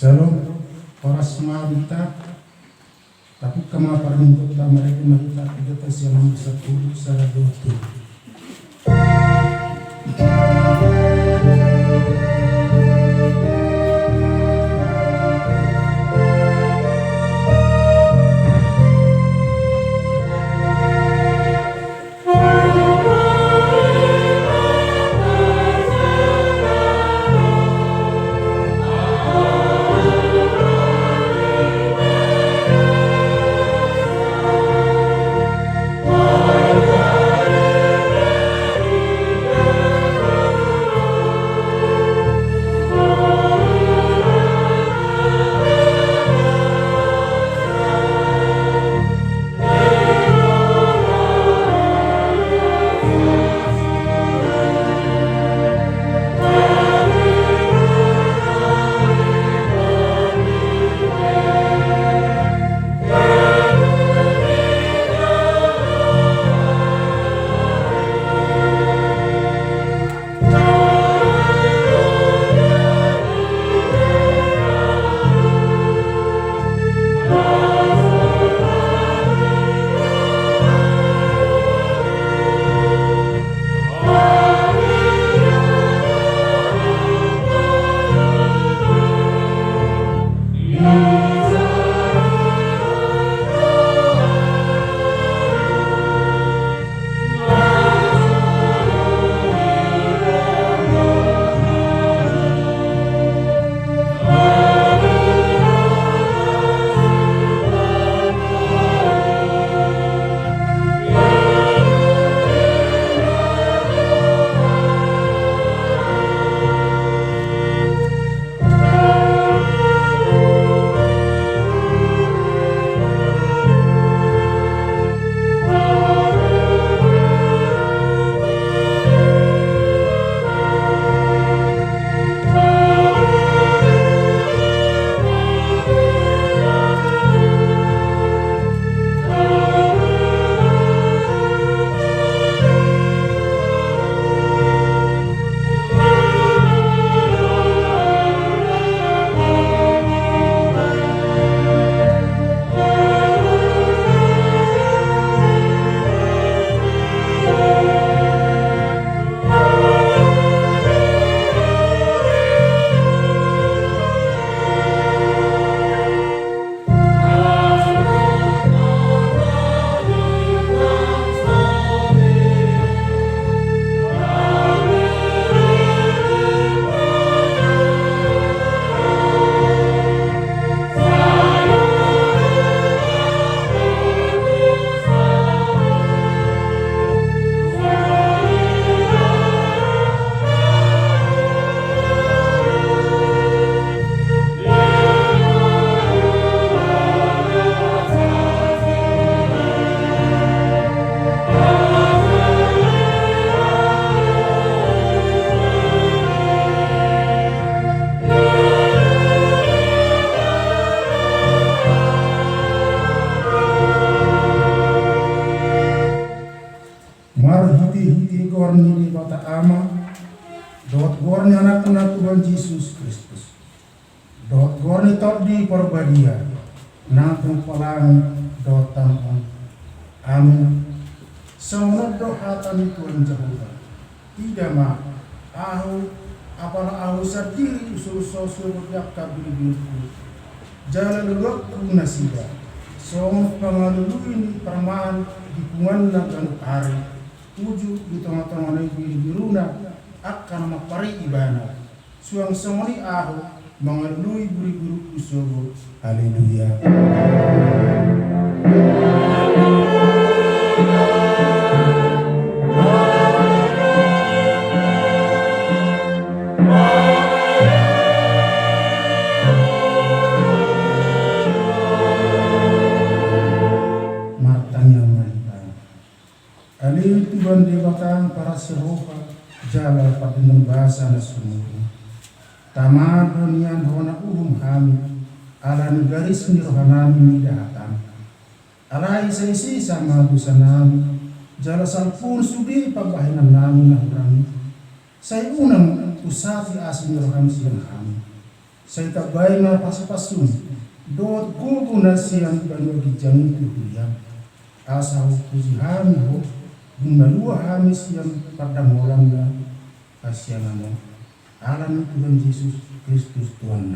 Shalom oras marita tapi kama parinto ta mereka marita kita siang bisa kudu sara dotu. Tuhan Yesus Kristus. Dot gorni top di perbadia. Nangkung palang dotan on. Amin. Semua doa kami Tuhan Jehovah. Tidak mah. Ahu apalah ahu sendiri usul sosial berjaka bili-biliku. Jalan waktu nasiba. Semua pengalulu ini permaan dipungan dan hari. Tujuh di tengah-tengah bili-biluna akan mapari ibana. Suang semoni ahu mengalui buri-buri kusogo. Haleluya. Matanya mereka. Haleluya Tuhan dewakan para seroha jala pada bahasa nasunmu. Tamar dunian hona ham ala negaris ni rohanami midatan. Alai sesi sama dusanami jala sampun sudi pagbahinan nami nahurami. Saya unang usafi asmi rohani siang kami. Saya tak baik na pas-pasun. Dot kubu nasian banu gijang kuliah. Asa hupuji hami ho. Bungalua hami siang padang olam dan kasihan mo. Alam Tuhan Yesus Kristus Tuhan.